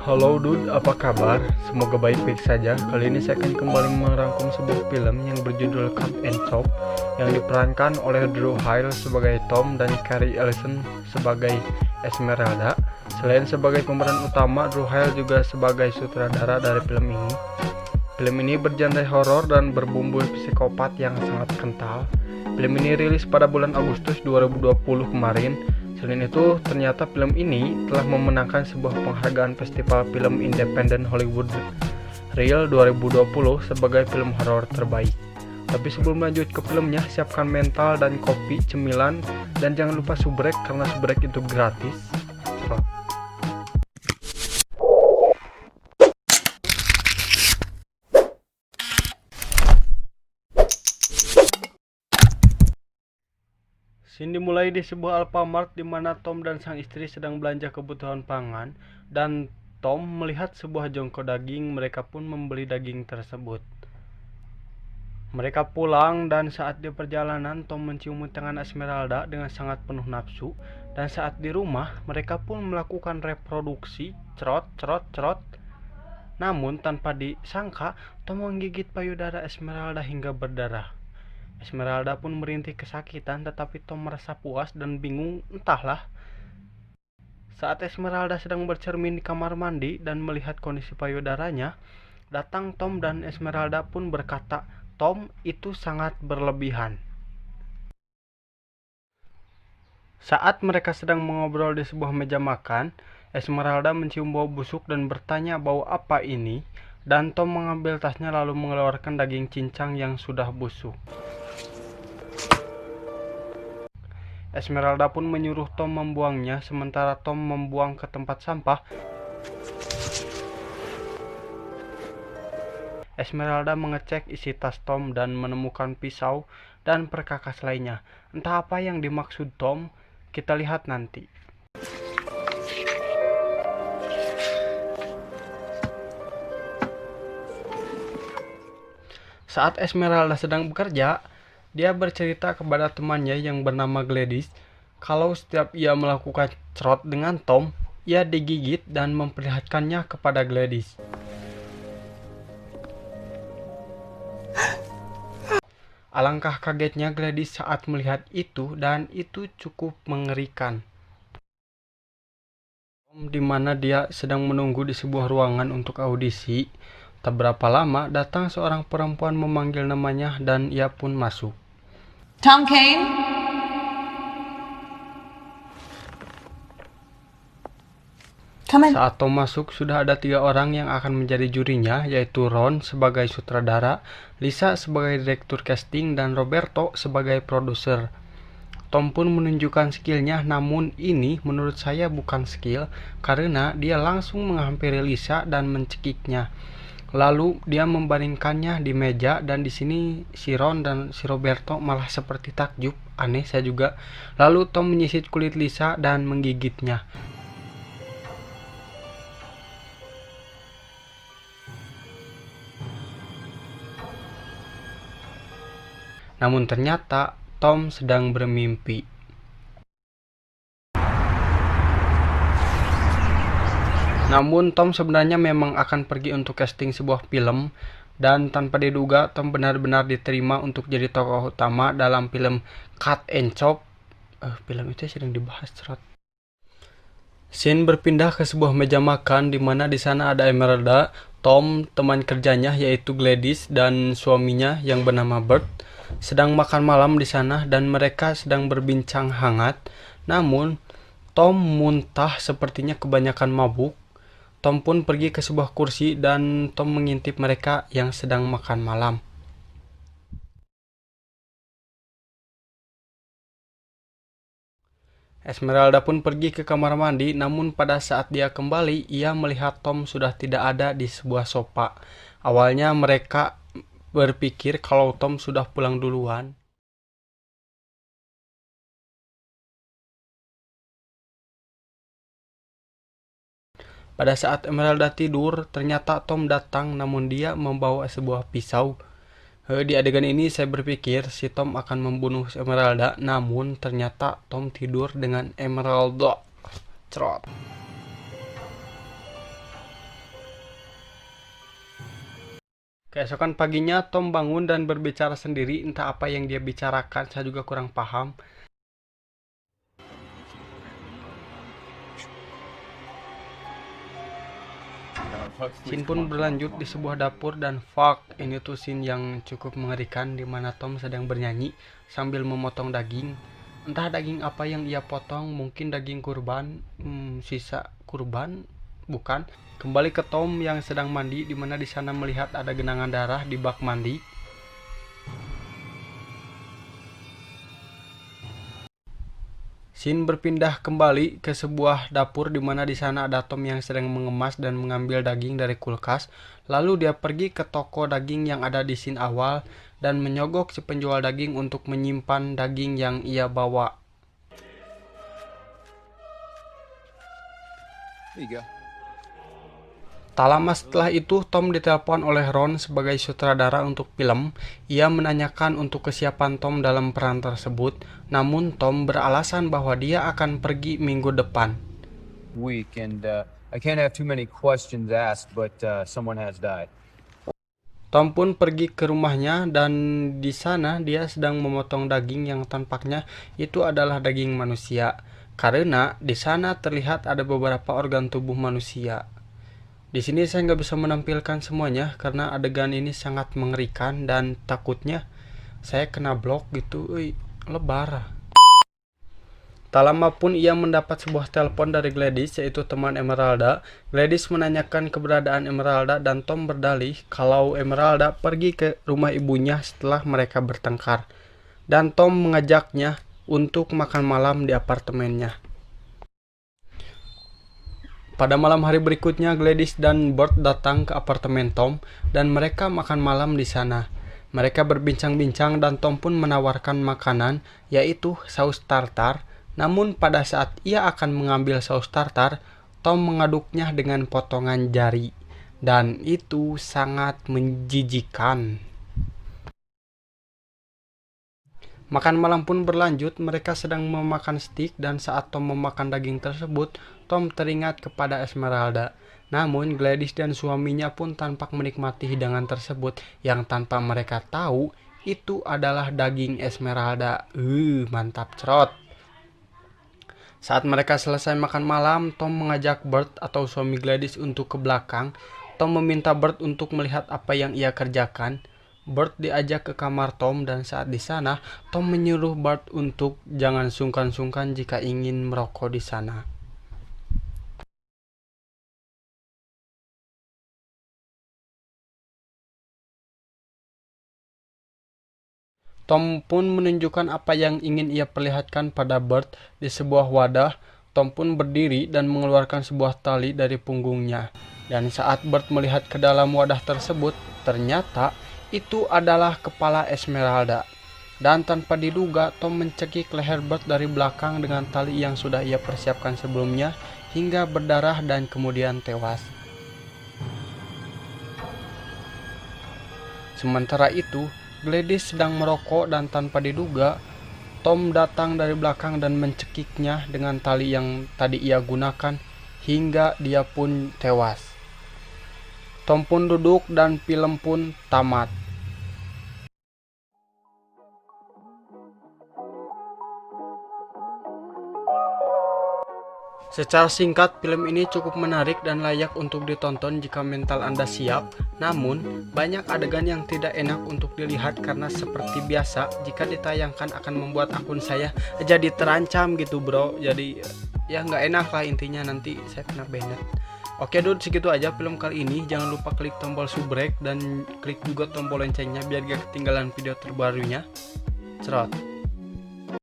Halo dude, apa kabar? Semoga baik-baik saja. Kali ini saya akan kembali merangkum sebuah film yang berjudul Cut and Chop yang diperankan oleh Drew Hill sebagai Tom dan Carrie Elson sebagai Esmeralda. Selain sebagai pemeran utama, Drew Hill juga sebagai sutradara dari film ini. Film ini bergenre horor dan berbumbu psikopat yang sangat kental. Film ini rilis pada bulan Agustus 2020 kemarin. Selain itu, ternyata film ini telah memenangkan sebuah penghargaan Festival Film Independen Hollywood Reel 2020 sebagai film horor terbaik. Tapi sebelum lanjut ke filmnya, siapkan mental dan kopi, cemilan, dan jangan lupa subrek karena subrek itu gratis. Scene dimulai di sebuah Alfamart di mana Tom dan sang istri sedang belanja kebutuhan pangan, dan Tom melihat sebuah jongkok daging. Mereka pun membeli daging tersebut. Mereka pulang dan saat di perjalanan Tom mencium tangan Esmeralda dengan sangat penuh nafsu, dan saat di rumah mereka pun melakukan reproduksi cerot cerot cerot. Namun tanpa disangka Tom menggigit payudara Esmeralda hingga berdarah. Esmeralda pun merintih kesakitan, tetapi Tom merasa puas dan bingung entahlah. Saat Esmeralda sedang bercermin di kamar mandi dan melihat kondisi payudaranya, datang Tom dan Esmeralda pun berkata, "Tom, itu sangat berlebihan." Saat mereka sedang mengobrol di sebuah meja makan, Esmeralda mencium bau busuk dan bertanya bau apa ini, dan Tom mengambil tasnya lalu mengeluarkan daging cincang yang sudah busuk. Esmeralda pun menyuruh Tom membuangnya, sementara Tom membuang ke tempat sampah. Esmeralda mengecek isi tas Tom dan menemukan pisau dan perkakas lainnya. Entah apa yang dimaksud Tom, kita lihat nanti. Saat Esmeralda sedang bekerja, dia bercerita kepada temannya yang bernama Gladys kalau setiap ia melakukan cerot dengan Tom, ia digigit dan memperlihatkannya kepada Gladys. Alangkah kagetnya Gladys saat melihat itu, dan itu cukup mengerikan. Tom, di mana dia sedang menunggu di sebuah ruangan untuk audisi, tak berapa lama datang seorang perempuan memanggil namanya dan ia pun masuk. Tom Kane? Come in. Saat Tom masuk, sudah ada 3 orang yang akan menjadi jurinya, yaitu Ron sebagai sutradara, Lisa sebagai direktur casting, dan Roberto sebagai produser. Tom pun menunjukkan skillnya, namun ini menurut saya bukan skill, karena dia langsung menghampiri Lisa dan mencekiknya. Lalu dia membaringkannya di meja, dan di sini si Ron dan si Roberto malah seperti takjub. Aneh saya juga. Lalu Tom menyisit kulit Lisa dan menggigitnya. Namun ternyata Tom sedang bermimpi. Namun Tom sebenarnya memang akan pergi untuk casting sebuah film, dan tanpa diduga Tom benar-benar diterima untuk jadi tokoh utama dalam film Cut and Chop. Film itu sedang dibahas cerot. Scene berpindah ke sebuah meja makan di mana di sana ada Esmeralda, Tom, teman kerjanya yaitu Gladys, dan suaminya yang bernama Bert sedang makan malam di sana, dan mereka sedang berbincang hangat. Namun Tom muntah, sepertinya kebanyakan mabuk. Tom pun pergi ke sebuah kursi dan Tom mengintip mereka yang sedang makan malam. Esmeralda pun pergi ke kamar mandi, namun pada saat dia kembali, ia melihat Tom sudah tidak ada di sebuah sofa. Awalnya mereka berpikir kalau Tom sudah pulang duluan. Pada saat Esmeralda tidur, ternyata Tom datang, namun dia membawa sebuah pisau. Di adegan ini saya berpikir si Tom akan membunuh Esmeralda, namun ternyata Tom tidur dengan Esmeralda. Cerot. Keesokan paginya Tom bangun dan berbicara sendiri, entah apa yang dia bicarakan, saya juga kurang paham. Scene pun berlanjut di sebuah dapur dan fuck, ini tuh scene yang cukup mengerikan di mana Tom sedang bernyanyi sambil memotong daging. Entah daging apa yang ia potong, mungkin daging kurban, sisa kurban, bukan. Kembali ke Tom yang sedang mandi, di mana di sana melihat ada genangan darah di bak mandi. Scene berpindah kembali ke sebuah dapur di mana di sana ada Tom yang sedang mengemas dan mengambil daging dari kulkas. Lalu dia pergi ke toko daging yang ada di scene awal dan menyogok si penjual daging untuk menyimpan daging yang ia bawa. There you go. Tak lama setelah itu, Tom ditelepon oleh Ron sebagai sutradara untuk film. Ia menanyakan untuk kesiapan Tom dalam peran tersebut, namun Tom beralasan bahwa dia akan pergi minggu depan. Week, and I can't have too many questions asked, but someone has died. Tom pun pergi ke rumahnya dan di sana dia sedang memotong daging yang tampaknya itu adalah daging manusia. Karena di sana terlihat ada beberapa organ tubuh manusia. Di sini saya nggak bisa menampilkan semuanya karena adegan ini sangat mengerikan dan takutnya saya kena blok gitu, lebar. Tak lama pun ia mendapat sebuah telepon dari Gladys, yaitu teman Emeralda. Gladys menanyakan keberadaan Emeralda dan Tom berdalih kalau Emeralda pergi ke rumah ibunya setelah mereka bertengkar. Dan Tom mengajaknya untuk makan malam di apartemennya. Pada malam hari berikutnya, Gladys dan Bert datang ke apartemen Tom dan mereka makan malam di sana. Mereka berbincang-bincang dan Tom pun menawarkan makanan, yaitu saus tartar. Namun pada saat ia akan mengambil saus tartar, Tom mengaduknya dengan potongan jari. Dan itu sangat menjijikan. Makan malam pun berlanjut, mereka sedang memakan steak dan saat Tom memakan daging tersebut, Tom teringat kepada Esmeralda. Namun Gladys dan suaminya pun tampak menikmati hidangan tersebut yang tanpa mereka tahu itu adalah daging Esmeralda. Mantap cerot. Saat mereka selesai makan malam, Tom mengajak Bert atau suami Gladys untuk ke belakang. Tom meminta Bert untuk melihat apa yang ia kerjakan. Bert diajak ke kamar Tom dan saat di sana, Tom menyuruh Bert untuk jangan sungkan-sungkan jika ingin merokok di sana. Tom pun menunjukkan apa yang ingin ia perlihatkan pada Bert di sebuah wadah. Tom pun berdiri dan mengeluarkan sebuah tali dari punggungnya. Dan saat Bert melihat ke dalam wadah tersebut, ternyata itu adalah kepala Esmeralda. Dan tanpa diduga, Tom mencekik leher Bert dari belakang dengan tali yang sudah ia persiapkan sebelumnya hingga berdarah dan kemudian tewas. Sementara itu, Gladys sedang merokok dan tanpa diduga, Tom datang dari belakang dan mencekiknya dengan tali yang tadi ia gunakan hingga dia pun tewas. Tom pun duduk dan film pun tamat. Secara singkat, film ini cukup menarik dan layak untuk ditonton jika mental Anda siap. Namun, banyak adegan yang tidak enak untuk dilihat karena seperti biasa, jika ditayangkan akan membuat akun saya jadi terancam gitu bro. Jadi ya nggak enak lah intinya, nanti saya kena banned. Oke dude, segitu aja film kali ini. Jangan lupa klik tombol subrek dan klik juga tombol loncengnya biar gak ketinggalan video terbarunya. Cerot.